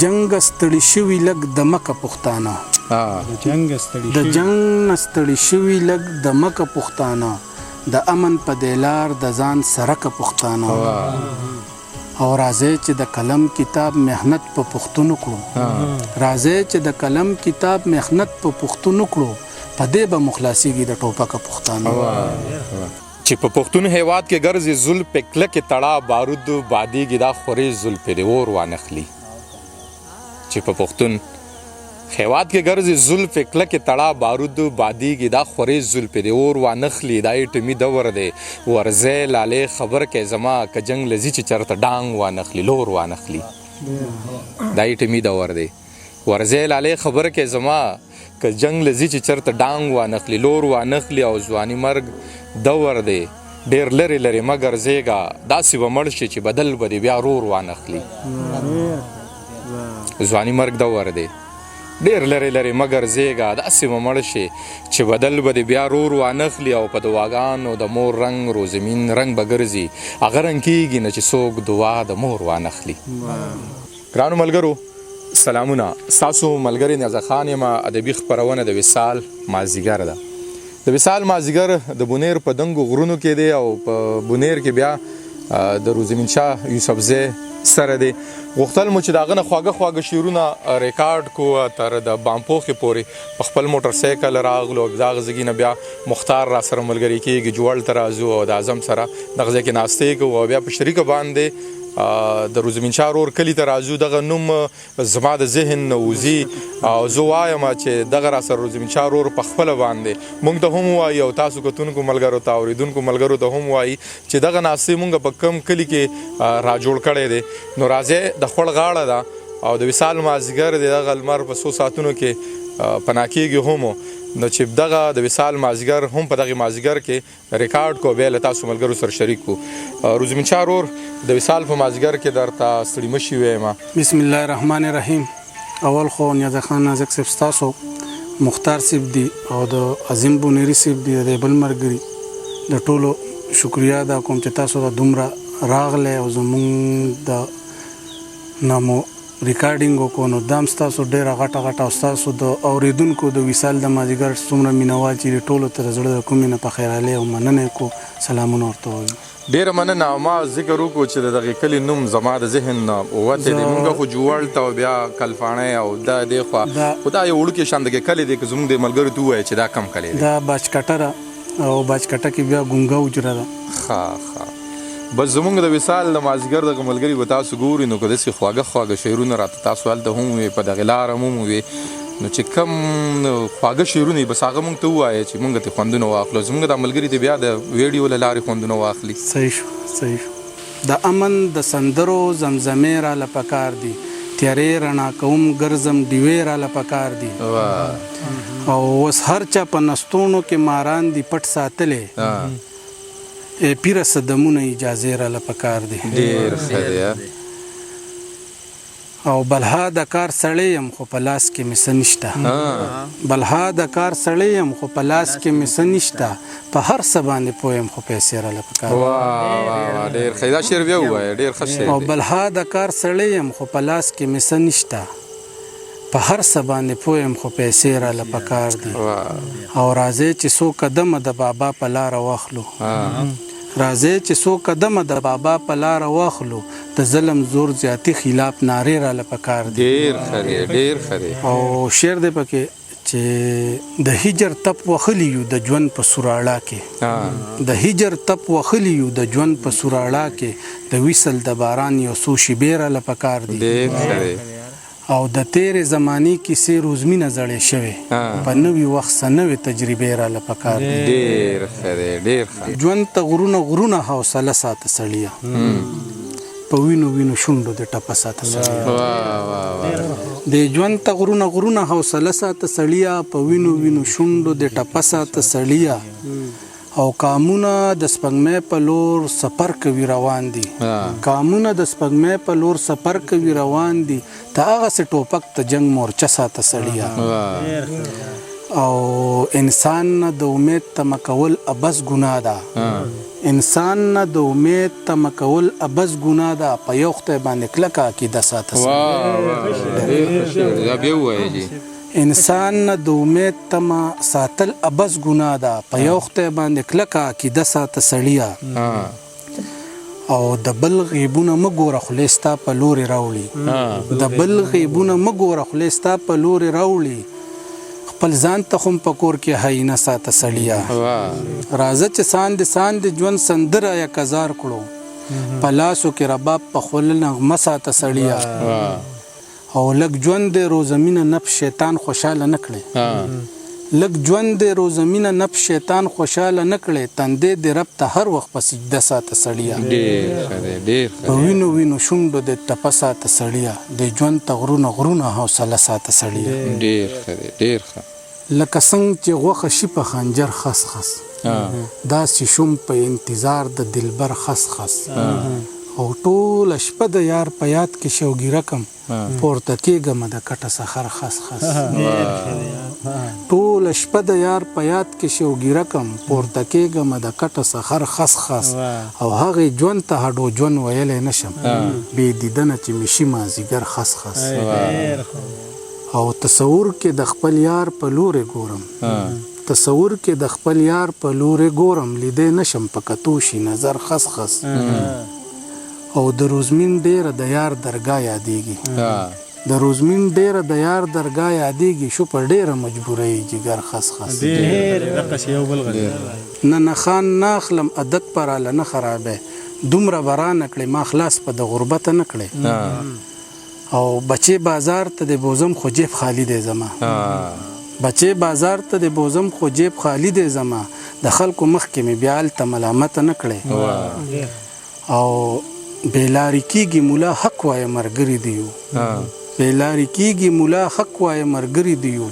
جنګ ستړي شوي لږ د مکه پښتانه د جنګ ستړي شوي لږ د مکه پښتانه د امن په دیلار د ځان سرکه پښتانه او راځي چې د قلم کتاب محنت په پښتون کړو راځي چې د قلم کتاب محنت په پښتون کړو په دې به مخلاصيږي د ټوپک پښتانه چې په پښتون هیواد کې ګرځي زل په کلک تړا بارود بادیږي دا خوري زل په اور وانخلی چې په پښتون هیواد کې ګرځي زل په کلک تړا بارود بادیږي دا خوري زل په اور وانخلی دا ټمی دور دی ورزه لاله خبر کې زما ک جنگ لذي چې چرته ډانګ وانخلی لور وانخلی دا ټمی دور دی ورزه لاله خبر کې زما ک جنگ لذي چې چرته ډانګ وانخلی لور وانخلی او ځواني مرګ دور دی ډیر لري لري مگر زیګا داسې ومړ شي چې بدل به بیا رور وانخلی ځواني مرګ دور دی ډیر لري لري مگر زیګا داسې ومړ شي چې بدل به بیا رور وانخلی او په دواګانو د مور رنگ رو زمين رنگ بګرځي اگر رنگ کیږي نه چې څوک دعا د مور وانخلی ګرانو ملګرو سلامونه تاسو ملګری نازا خان یم ادبي خبرونه د وصال مازیګر ده د وصال مازیګر د بونیر په دنګو غرونو کې دی او په بونیر کې بیا د روزمین شاه یوسفزی سره دی غوښتل مو چې داغه نه خواږه شیرونه ریکارډ کو تر د بامپوخې پورې په خپل موټر سایکل راغلو دا غزګی نه بیا مختار را سره ملګری کېږي جوړ ترازو او د اعظم سره دغه ځکه ناشته کو او بیا په شریک باندې د روزمین شاه رور کلی ته راځو دغه نوم زما د ذهن نوزي او زه وایم چې دغه را سره روزمین شاه رور په خپل باندې مونږ ته هم وایي او تاسو کتونکو ملګرو ته اوریدونکو ملګرو ته هم وایي چې دغه ناستې مونږ په کم کلی کې را جوړ کړی دی نو راځي د خپل غاړه ده او د وصال مازیګر دی دغه لمر په 100 ساعتونو کې پناه کېږي هم نو چې دغه د وصال مازیګر هم په دغه مازیګر کې ریکارډ کو به له تاسو ملګرو سره شریک کو روزمین شاه رور د وصال په مازیګر کې درته ستړي مشي ویم بسم الله الرحمن الرحیم اول خو نیاز خان نازک صاحب تاسو مختار صاحب دی او د عظیم بونیری صاحب دی د بل مرګري د ټولو شکریا دا کوم چې تاسو د دومره راغله او زمونږ د نامو ریکارډینګ کو نو دام تاسو ډیر غټه تاسو د اوریدونکو د وصال د مازیګر څومره مینوال چې ټولو تر زړه کومې نه په خیراله او مننه کو سلامونه ورته وایي ډیر مننه ما ذکر وکړو چې دغه کلی نوم زما د ذهن وته دی مونږ خو جوړ ته بیا کلفانه او دا دی خو خدای وړو کې شاندګه کلی دی که زموږ د ملګرو ته وایي چې دا کم کلی دی دا باجکټه او باجکټه کې بیا ګونګا وجره ده ښه بس زمونږ د وصال د مازیګر دغه ملګري به تاسو ګوري نو که داسې خواږه شعرونه راته تاسو هلته هم وي په دغې لاره هم وي نو چې کم خواږه شعرونه وي بس هغه مونږ ته ووایه چې مونږ ته خوندونه واخلو زمونږ دا ملګري ته بیا د ویډیو له لارې خوندونه واخلي صحیح شو د امن د سندرو زمزمې راله پکار دي تیارې رڼا کوم ګرځم ډیوې راله پکار دي او اوس هر چا په نستونو کې ماران دي پټ ساتلې پیره صدمونه اجازه را لپکار دي ډیر ښه او بلها د کار سړی یم خو په لاس کې مې څه نشته بلها د کار سړی یم خو په لاس کې مې څه نشته په هر څه باندې پوه یم خو پیسې راله پکار واه ډیر ښه دا شعر بیا ووایه ډیر ښه شعر او بلها د کار سړی یم خو په لاس کې مې څه نشته په هر څه باندې پوه یم خو پیسې راله پکار دي او راځي چې څو قدمه د بابا په لاره واخلو راځي چې څو قدمه د بابا په لاره واخلو د ظلم زور زیاتی خلاف نارې راله پکار دي ډیر ښه او شعر دی پکې چې د هجر تپ وخلی یو د ژوند په سوراړه کې د هجر تپ وخلی یو د ژوند په سوراړه کې د وصل د باران یو څو شیبې راله پکار دي ډیر ښه او د تیرې زمانې کیسې روزمینه زړې شوې په نوي وخت څه نوې تجربې راله پکار دي ډیر ښه ژوند ته غرونه حوصله ساته سړیه په وینو شونډو د ټپه ساته سړیه د ژوند ته غرونه حوصله ساته سړیه په وینو شونډو د ټپه ساته سړیه او کامونه د سپګمې په لور سفر کوي روان دي کامونه د سپګمې په لور سفر کوي روان دي ته هغه څه ټوپک ته جنگ مورچه ساته سړیه او انسان نه د امید تمه کول ابس ګناه ده. انسان نه د امید تمه کول ابس ګناه ده. په یو خدای باندې کلکه عقیده ساته. انسان نه د امید تمه ساتل ابس ګناه ده. په یو خدای باندې کلکه عقیده ساته سړیه. او د بل غیبونه مه ګوره خولې ستا په لورې راوړي. د بل غیبونه مه ګوره خولې ستا په لورې راوړي. خپل ځان ته خو په کور کې حیینه ساته سړیه. راځه چې ساندې ژوند سندره یا کزار کړو. په لاسو کې رباب په خوله نغمه ساته سړیه. او لږ ژوند دی روزمینه نفس شیطان خوشحاله نه کړي. لږ ژوند دی روزمینه نفس شیطان خوشحاله نه کړي. تندې د رب ته هر وخت په سجده ساته سړیه. په وینو وینو شونډو د ټپه ساته سړیه. د ژوند ته غرونه حوصله ساته سړیه. لکه څنګه چې غوښه شي په خنجر خس خس، داسې شوم په انتظار د دلبر خس خس. او ټوله شپه د یار په یاد کې شوګیره کم، پورته کېږم د کټه سخر خس خس. ټوله شپه د یار په یاد کې شوګیره کم، پورته کېږم د کټه سخر خس خس. او هغې ژوند ته هډو ژوند ویلی نشم، بې دیدنه چې مې شي مازدیګر خس خس. او تصور کې د خپل یار په لورې ګورم، تصور کې د خپل یار په لورې ګورم، لیدې نشم په کتو شي نظر خس خس. او د روزمین ډیره د یار درګاه یادېږي، د روزمین ډیره د یار درګاه یادېږي. شو په ډیره مجبورۍ جګر خس خس. نه نخان ناخلم عادت پراله نه خرابې، دومره برانه کړې ما خلاص په د غربت نه کړې. او بچې بازار ته د بوزم خو جیب خالی دی زما، بچې بازار ته د بوزم خو جیب خالی دی زما. د خلکو مخ کې مې بیا هلته ملامت نه کړې. او بیلاری کیږي مولا حق وایه مرګري دیو، بیلاری کیږي مولا حق وایه مرګري دیو.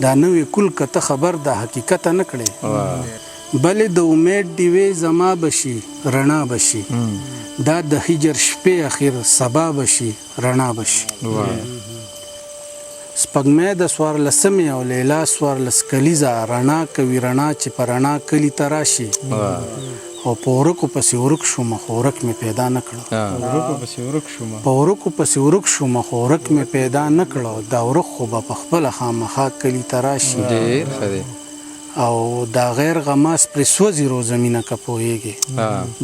دا نوې کل کته خبر د حقیقت نه کړې. بلې د امید ډیوې زما بشي رڼا بشي، دا د هجر شپې اخیر سبا بشي رڼا بشي. سپګمې د سوارلسمې او لیلا سوارلس کلیزه رڼا کوي، رڼا چې په رڼا کلي ته راشي. او په ورکو پسې ورک شوم خو ورک مې پیدا نه کړو، په ورکو پسې ورک شوم خو ورک مې پیدا نه کړو. دا ورک خو به په خپله خامخا کلي ته راشي. او دا غیر غماس پر سوځي رو زمینه که پوهیږي،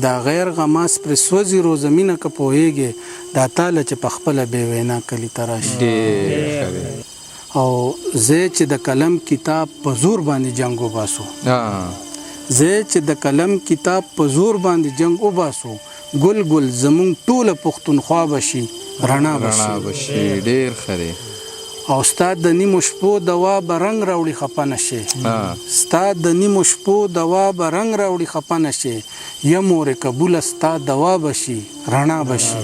دا غیر غماس پر سوځي رو زمینه که پوهیږي. دا تاله چې په خپله بې وینا کلي ته راشي. او زه چې د قلم کتاب په زور باندې جنګ وباسو، زه چې د قلم کتاب په زور باندې جنگ وباسو. ګل ګل زمونږ ټوله پښتونخوا بشي رڼا بشي. ډېر ښه دی. او ستا د نیمو شپو دوا به رنګ راوړي خفه نشي، ستا د نیمو شپو دوا به رنګ راوړي خفه نشي. یم مورې قبوله ستا دوا بشي رڼا بشي.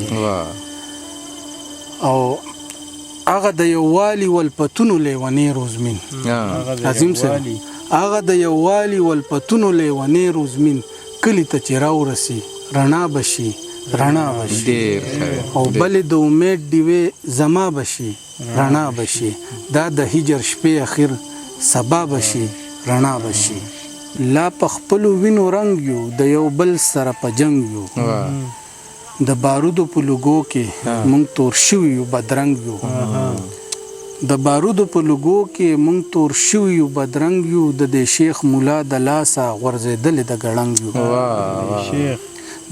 او هغه د یووالي ولپتونو لیونی روزمین عظیم صاحب، هغه د یووالي ولپتونو لیونی روزمین کلي ته چې راورسي رڼا بشي رڼا بشي. او بلې د امید ډیوې زما بشي رڼا بشي. دا د هجر شپې اخیر سبا بشي رڼا بشي. لا په خپلو وینو رنګ یو، د یو بل سره په جنګ یو. د بارودو په لوګو کې مونږ تور شوي یو بدرنګ یو، د بارودو په لوګو کې مونږ تور شوي یو بدرنګ یو. د دې شیخ مولا د لاسه غورځېدلې د ګړنګ یو،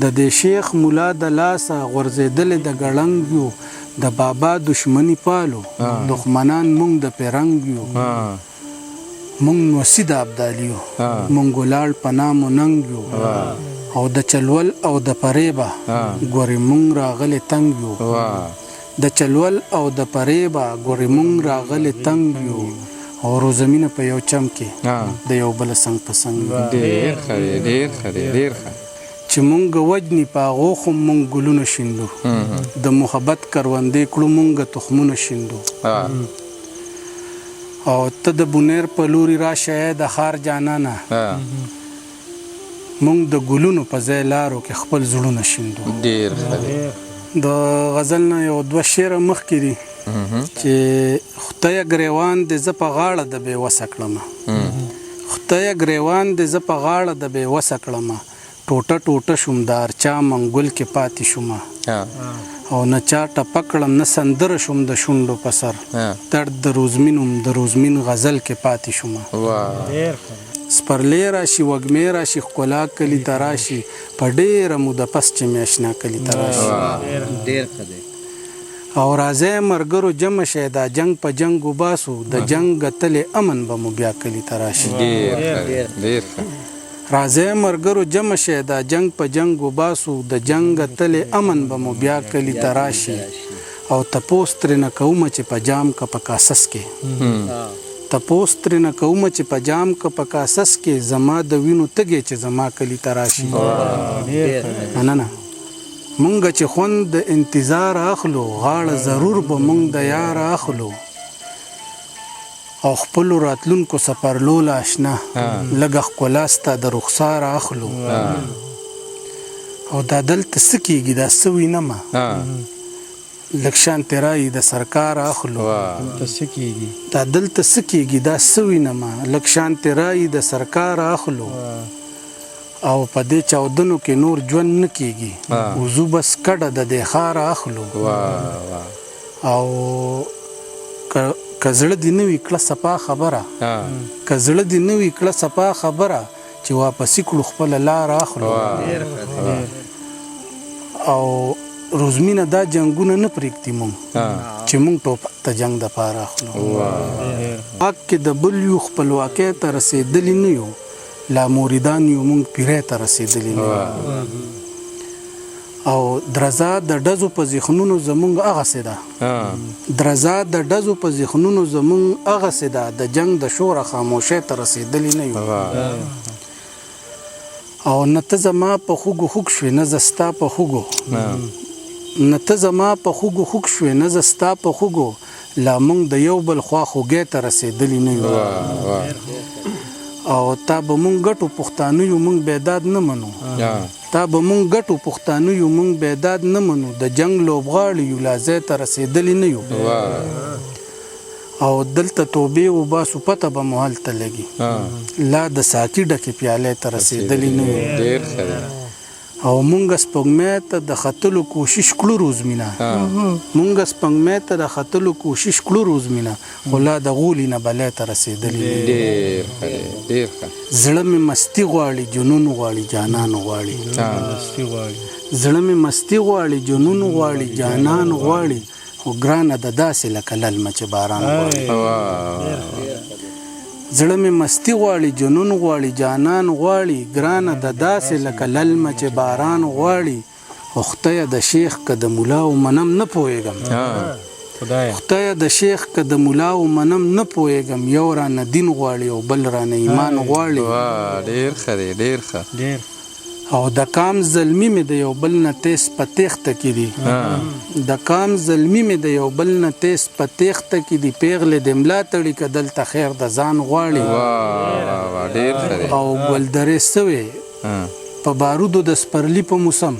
د دې شیخ مولا د لاسه غورځېدلې د ګړنګ یو. د بابا دشمنی پالو دښمنان مونږ د پیرنګ یو. مونږ نوسی د ابدالیو، مونږ ګلاړ په نام و ننګ یو. او د چلول او د پریبه ګورې مونږ راغلې تنګ یو، د چلول او د پریبه ګورې مونږ راغلې تنګ یو. او روزمینه په یو چم کې د یو بل څنګ په څنګ یو. ډېر ښه دی، ډېر ښه دی، ډېر ښه. چې مونږ وجنی په هغو خو مونږ ګلونه شیندو، د محبت کروندې کړو مونږ تخمونه شیندو. او ته د بونیر په لوري راشه د ښار جانانه، مونږ د ګلونو په ځای لارو کې خپل زړونه شیندو. ډېر ښه دی. د غزل نه یو دوه شعره مخکې دي چې خدای ګریوان دې زه په غاړه د بې وسه کړمه خدای ګریوان دې زه په غاړه د بې وسه کړمه ټوټه ټوټه شوم د ارچا منګل کې پاتې شومه او نه چا ټپه کړم نه سندره شوم د شونډو په سر درد د روزمین غزل کې پاتې شومه سپرلی راشي وږمې راشي ښکلا کلي ته راشي په ډېره موده پس چې مې اشنا کلي ته راشي او راځئ ملګرو جمع شئ دا جنګ په جنګ وباسو د جنګ ګټلې امن به مو بیا کلي ته راشي راځئ ملګرو جمع شئ دا جنګ په جنګ وباسو د جنګ ګټلې امن به مو بیا کلي ته راشي او تپوس ترېنه کومه چې په جام که په کاسس کې تپوس ترېنه کومه چې په جام که په کاسس کې زما د وینو تږې چې زما کلي ته راشي مننه مونږ چې خوند د انتظار اخلو غاړه ضرور به مونږ د یار اخلو او خپلو راتلونکو سپرلو له اشنا لږه ښکلا ستا د رخسار اخلو او دا دلته څه کېږي دا څه وینمه لږ شانتې رایي د سرکار اخلو دا دلته څه کېږي دا څه وینمه لږ شانتې رایي د سرکار اخلو او په دې چاودنو کې نور ژوند نه کېږي وضو بس کډه د دې ښار اخلو او که زړه دې نه وي کړه صفا خبره که زړه دې نه وي کړه صفا خبره چې واپسې کړو خپله لار اخلو او روزمینه دا جنګونه نه پرېږدي مونږ چې مونږ ټوپک ته جنګ دپاره اخلو واک کې د بل یو خپلواکۍ ته رسېدلي نه یو لا موریدان یو مونږ پیرې ته رسېدلي نه او درزا د ډزو په ذهنونو زمونږ هغسې ده درزا د ډزو په ذهنونو زمونږ هغسې ده د جنګ د شوره خاموشۍ ته رسېدلي نه یو او نه ته زما په خوږو خوږ شوې نه زه ستا په خوږو نه ته زما په خوږو خوږ شوې نه زه ستا په خوږو لا مونږ د یو بل خوا خوږۍ ته رسېدلي نه یو او تا به مونږ ګټو پښتانه یو مونږ بیداد نه منو تا به مونږ ګټو پښتانه یو مونږ بیداد نه منو د جنګ لوبغاړي یو لا ځای ته رسېدلي نه یو او دلته توبې وباسو پته به مو هلته لګي لا د ساقي ډکې پیالې ته رسېدلي نه یو او مونږ سپوږمۍ ته د ختلو کوشش کړو روزمینه مونږ سپوږمۍ ته د ختلو کوشش کړو روزمینه خو لا د غولي نه بلې ته رسېدلي زړه مې مستی غواړي جنون غواړي جانان غواړي زړه مې مستی غواړي جنون غواړي جانان غواړي خو ګرانه د داسې لکه للمه چې باران غواړي زړه مې مستی غواړي جنون غواړي جانان غواړي ګرانه د داسې لکه للمه چې باران غواړي خو خدایه د شیخ که د ملاو منم نه پوهېږم خدایه د شیخ که د ملاو منم نه پوهېږم یو رانه دین غواړي او بل رانه ایمان غواړي ډېر ښه دی ډېر ښه او د کام زلمی مې د یو بل نه تیز په تیښته کې دي د کام زلمی مې د یو بل نه تیز په تیښته کې دي پیغلې د ملا تړي که دلته خیر د ځان غواړي او ګلدرې سوې په بارودو د سپرلي په موسم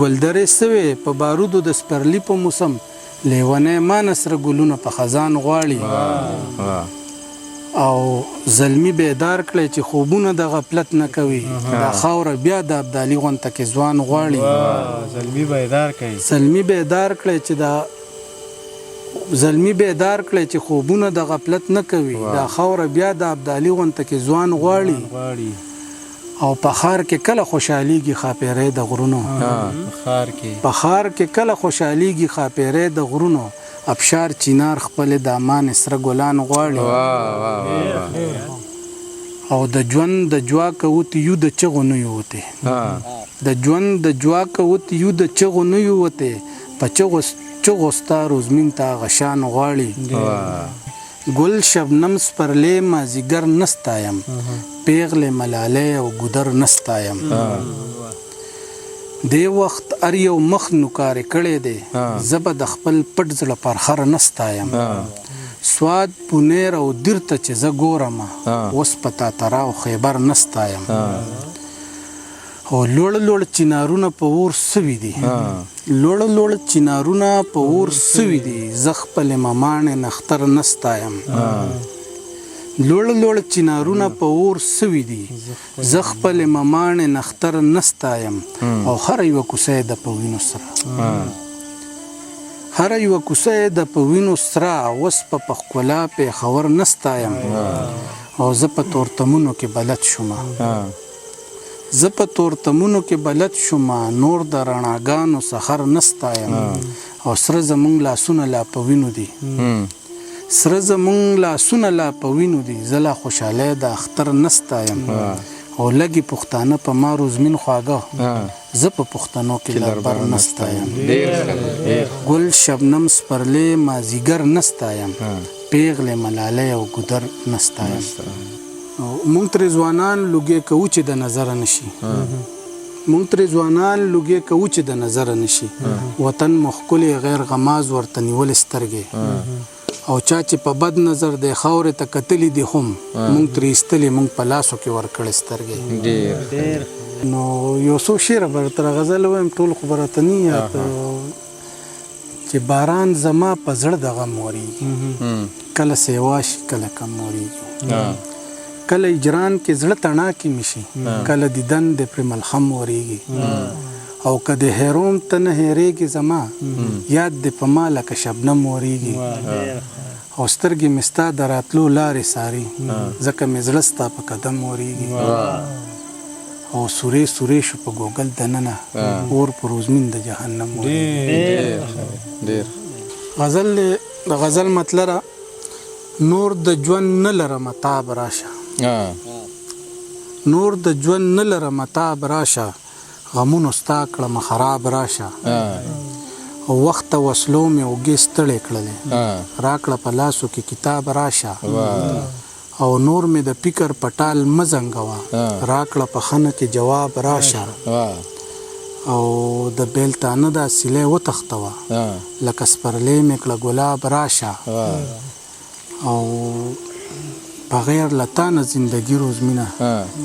ګلدرې سوې په بارودو د سپرلي په موسم لیونی ما نسره ګلونه په خزان غواړي او زلمی بیدار کړی چې خوبونه د غفلت نه کوي دا خاوره بیا د ابدالي غونته کې ځوان غواړي زلمی بیدار کړی چې خوبونه د غفلت نه کوي دا خاوره بیا د ابدالي غونته کې ځوان غواړي او په ښار کې کله خوشحالیږي ښاپیرۍ د غرونو په ښار کې کله خوشحالیږي ښاپیرۍ د غرونو ابشار چینار خپل دامان سره ګلان غواړي او د ژوند د جواکه وتی یو د چغو نه یوته د ژوند د جواکه وتی یو د چغو نه یوته په چغو ستا روزمین تا غشان غواړي ګل شبنم سپرلی مازیګر نستایم پیغلې ملالۍ او ګودر نستایم دی وخت ار یو مخ نوکارې کړی دی زه به د خپل پټ زړه پرخر نستایم سواد پونیر او دیر ته چې زه ګورم اوس په تاتره او خیبر نستایم او لوړ چنارونه په اور سوي دي لوړ چنارونه په اور سوي دي زه خپل مماڼې نختر نستایم لوړ چنارونه په اور سوي دي زه خپل مماڼې نختر نستایم او هر یوه کوڅه یې د په وینو سره هر یوه کوڅه یې د په وینو سره اوس په ښکلا پېښور نستایم او زه په تورتمونو کې بلد شوم زه په تورتمونو کې بلد شوم نور د رڼاګانو سحر نستایم او سره زمونږ لاسونه لا په وینو دي سره زمونږ لاسونه لا په وینو دي زه لا خوشحالی د اختر نستایم او لږې پښتانه په ما روزمین خواږه زه په پښتنو کې لربر نستایم ګل شبنم سپرلی مازیګر نستایم پیغلې ملالۍ او ګودر نستایم مونږ ترې ځوانان لوګې کوو چې د نظره نشي مونږ ترې ځوانان لوګې کوو چې د نظره نشي وطن مو ښکلی غیر غماز ورته نیولې سترګې او چا چې په بد نظر دی خاورې ته کتلي دي هم مونږ ترې ایستلې مونږ په لاسو کې ورکړې سترګې نو یو څو شعره به درته غزل ووایم ټول خو به راته نه یاد چې باران زما په زړه د غم اورېږي کله سیوا شي کله کم اورېږي کله اجران کې زړه تڼاکې مې شي کله دیدن د پرې ملخم اورېږي او که د هیروم ته نه هېرېږي زما یاد دې په ما لکه شبنم اورېږي او سترګې مې ستا د راتلو لارې څاري ځکه مې زړه ستا په قدم اورېږي او سورې سورې شو په ګوګل دننه اور په روزمین د جهنم اورېږي غزل د غزل مطلره نور د ژوند نه لرم تاب راشه نور د ژوند نه لرم تاب راشه غمونو ستا کړم خراب راشه او وخت وسلو مې اوږې ستړې کړلې راکړه په لاسو کې کتاب راشه او نور مې د فکر پټال مه زنګوه راکړه په خنه کې جواب راشه او د بیلتانه دا سیلی وتښتوه لکه سپرلی مې کړه ګلاب راشه او بغیر لتانه زندگی روزمینه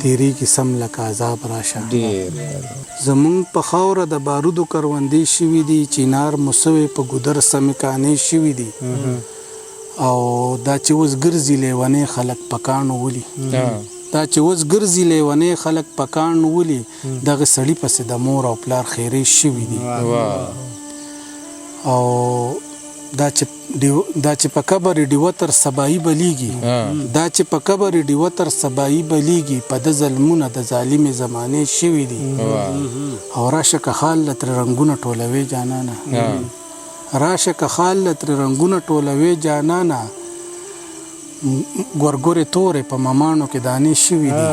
تیریږي سم لکه عذاب راشه زمونږ په خاوره د بارودو کروندې شوي دي چینار موسوې په ګودر سمې کانې شوي دي او دا چې اوس ګرځي لیونې خلک په کاڼو ولي دا چې اوس ګرځي لیونې خلک په کاڼو ولي دغه سړي پسې د مور او پلار خیرې شوي دي او دا چې په قبر ډیوه تر سبایي بلیږي دا چې په قبر ډیوه تر سبایي بلیږي په د ظلمونه د ظالمې زمانې شوي دي او راشه که خال له ترې رنګونه ټولوي جانانه راشه که خال له ترې رنګونه ټولوي جانانه ګورګورې تورې په مماڼو کې دانې شوي دي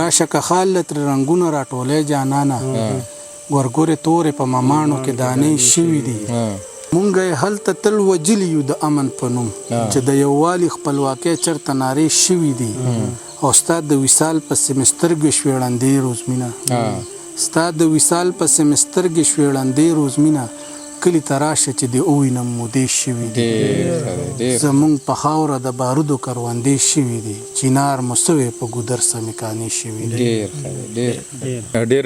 راشه که خال له ترې رنګونه راټولوي جانانه ګورګورې تورې په مماڼو کې دانې شوي دي مونږ یې هلته تل وجلي یو د امن په نوم چې د یووالي خپلواکۍ چرته نارې شوي دي او ستا د وصال پسې مې سترګې شوې ړندې روزمینه ستا د وصال پسې مې سترګې شوې ړندې روزمینه کلي ته راشه چې د ووینم مودې شوي دي زمونږ په خاوره د بارودو کروندې شوي دي چینار موسوې په ګودر سمې کانې شوي دي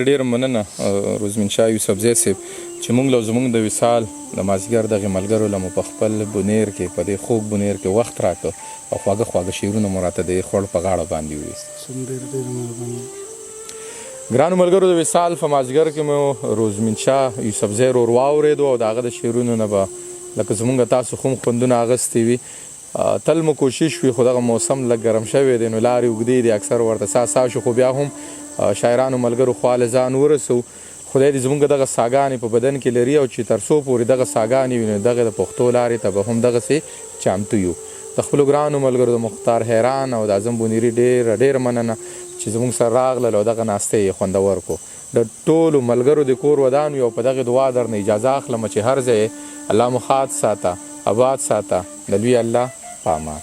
ډېر مننه روزمین شاه یوسفزی صاحب چې موږ له زموږ د وصال د مازدیګر دغې ملګرو له مو په خپل بونیر کې په دې خوږ بونیر کې وخت راکړ او خواږه شعرونه مو راته د خوړ په غاړه باندې وویست ګرانو ملګرو د وصال په مازدیګر کې مو روزمین شاه یوسفزی ورور واورېدو او د هغه د شعرونو نه به لکه زموږ تاسو خو خوندونه اخیستي وي تل مو کوشش وي خو دغه موسم لږ ګرم شوی دی نو لارې اوږدې دي اکثر ورته سا شو خو بیا هم شاعرانو ملګرو خواله ځان ورسو خدای دې زموږ دغه ساګانې په بدن کې لري او چې تر څو پورې دغه ساګانې وي نو دغه د پښتو لارې ته به هم دغسې چامتو یو د خپلو ګرانو ملګرو د مختار حیران او د اعظم بونیري ډېره مننه چې زموږ سره راغلل او دغه ناستې یې خوندور کړو د ټولو ملګرو د کور ودان وي او په دغې دعا درنه اجازه اخلم چې هر ځای الله مو ښاد ساته آباد ساته د لوی الله په امان